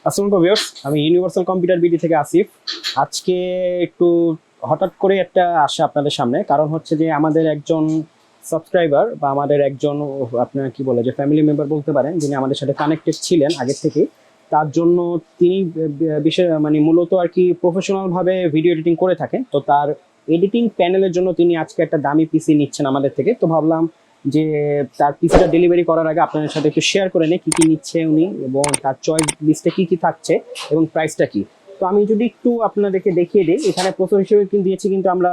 আসসালামু আলাইকুম ভিউয়ার্স, আমি ইউনিভার্সাল কম্পিউটার বিডি থেকে আসিফ। আজকে একটু হঠাৎ করে একটা আসা আপনাদের সামনে, কারণ হচ্ছে যে আমাদের একজন সাবস্ক্রাইবার বা আমাদের একজন আপনার কি বলে যে ফ্যামিলি মেম্বার বলতে পারেন, যিনি আমাদের সাথে কানেক্টেড ছিলেন আগের থেকে। তার জন্য তিনি বিশেষ মানে মূলত আর কি প্রফেশনাল ভাবে ভিডিও এডিটিং করে থাকেন। তো তার এডিটিং প্যানেলের জন্য তিনি আজকে একটা দামি পিসি নিচ্ছেন আমাদের থেকে। তো ভাবলাম যে তার পিসিটা ডেলিভারি করার আগে আপনাদের সাথে একটু শেয়ার করে নেই কি কি নিচ্ছে উনি এবং তার চয়েস লিস্টে কি কি থাকছে এবং প্রাইসটা কি। তো আমি যদি একটু আপনাদেরকে দেখিয়ে দিই, এখানে প্রসেসর হিসেবে কিন্তু দিয়েছি কিন্তু আমরা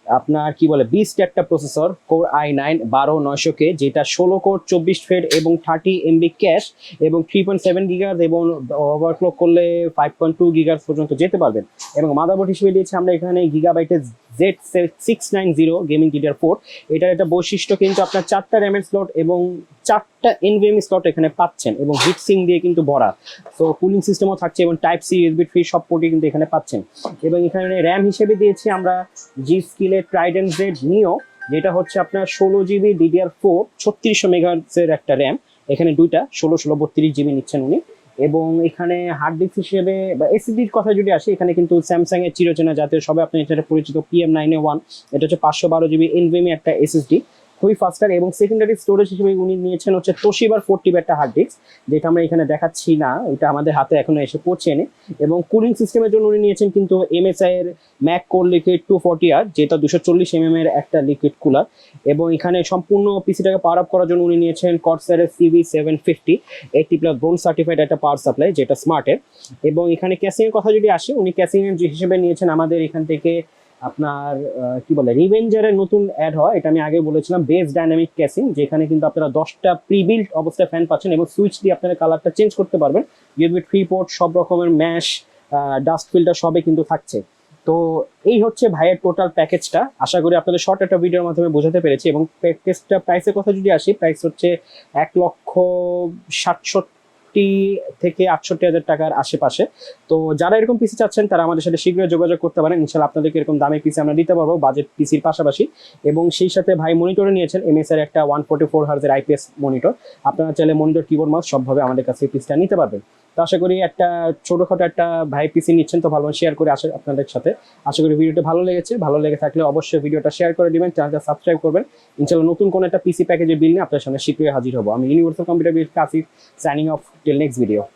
আপনার কি বলে বিস্ট একটা প্রসেসর কোর i9-12900K, যেটা 16 কোর 24 থ্রেড এবং 30 MB ক্যাশ এবং 3.7 গিগাহার্জ এবং ওভারক্লক করলে 5.2 গিগাহার্জ পর্যন্ত যেতে পারবেন। এবং মাদারবোর্ড হিসেবে দিয়েছি আমরা এখানে গিগাবাইটের Z690 গেমিং DDR4। এটার একটা বৈশিষ্ট্য কিন্তু আপনার 4টা র্যামের স্লট এবং 4টা NVMe স্লট এখানে পাচ্ছেন এবং হিট সিঙ্ক দিয়ে কিন্তু ভরা। তো কুলিং সিস্টেমও থাকছে এবং টাইপ সি USB 3 সব পোর্টই কিন্তু এখানে পাচ্ছেন। এবং এখানে র্যাম হিসেবে দিয়েছি আমরা G.Skill Trident Z Neo, যেটা হচ্ছে আপনার 16GB DDR4 3600 মেগাহার্টজের একটা র্যাম। এখানে দুইটা 16 32GB নিচ্ছেন উনি। এবং এখানে হার্ড ডিস্ক হিসেবে বা এসএসডির কথা যদি আসে, এখানে কিন্তু স্যামসাং এর চিরচেনা জাতীয় সবাই আপনি এটা পরিচিত PM9A1, এটা হচ্ছে 512GB NVMe একটা এসএসডি, খুবই ফাস্টার। এবং সেকেন্ডারি স্টোরেজ হিসেবে উনি নিয়েছেন হচ্ছে তোশিবার 4TB একটা হার্ড ডিস্ক, যেটা আমরা এখানে দেখাচ্ছি না, এটা আমাদের হাতে এখনো এসে পৌঁছেনি। এবং কুলিং সিস্টেমের জন্য উনি নিয়েছেন কিন্তু MSI এর ম্যাক কোরলিকুইড 240R, যেটা 240 এর একটা লিকুইড কুলার। এবং এখানে সম্পূর্ণ পিসিটাকে পাওয়ার আপ করার জন্য উনি নিয়েছেন Corsair CV750 80+ ব্রোঞ্জ সার্টিফাইড একটা পাওয়ার সাপ্লাই, যেটা স্মার্টের। এবং এখানে ক্যাসিং এর কথা যদি আসে, উনি ক্যাসিং এর হিসেবে নিয়েছেন আমাদের এখান থেকে আপনার কি বলে রিভেঞ্জারের নতুন অ্যাড হয়, এটা আমি আগে বলেছিলাম, বেস ডাইনামিক ক্যাসিং, যেখানে কিন্তু আপনারা 10টা প্রিবিল্ট অবস্থায় ফ্যান পাচ্ছেন এবং সুইচ দিয়ে আপনারা কালারটা চেঞ্জ করতে পারবেন। USB 3 পোর্ট, সব রকমের ম্যাশ, ডাস্ট ফিল্টার সবই কিন্তু থাকছে। তো এই হচ্ছে ভাইয়ের টোটাল প্যাকেজটা। আশা করি আপনাদের শর্ট একটা ভিডিওর মাধ্যমে বোঝাতে পেরেছি। এবং প্যাকেজটা প্রাইসের কথা যদি আসি, প্রাইস হচ্ছে 1,67,000 থেকে 68,000 টাকার আশেপাশে। তো যারা এরকম পিসি চাচ্ছেন তারা আমাদের সাথে শীঘ্রই যোগাযোগ করতে পারেন। ইনশাআল্লাহ আপনাদেরকে এরকম দামি পিসি আমরা দিতে পারবো বাজেট পিসির পাশাপাশি। এবং সেই সাথে ভাই মনিটরে নিয়েছেন MSI একটা 144 Hz IPS মনিটর। আপনারা চাইলে মনিটর, কিবোর্ড, মাউস সবভাবে আমাদের কাছে পিসিটা নিতে পারবেন। তো আশা করি একটা ছোটখাটো একটা ভাই পিসি নিচ্ছেন, তো ভালো শেয়ার করে আসে আপনাদের সাথে। আশা করি ভিডিওটা ভালো লেগেছে। ভালো লেগে থাকলে অবশ্যই ভিডিওটা শেয়ার করে দিবেন, চ্যানেলটা সাবস্ক্রাইব করবেন। ইনশাআল্লাহ নতুন কোনো একটা পিসি প্যাকেজের বিল নিয়ে আপনার সামনে শীঘ্রই হাজির হবো। আমি universal computer BD Asif, signing off till next video.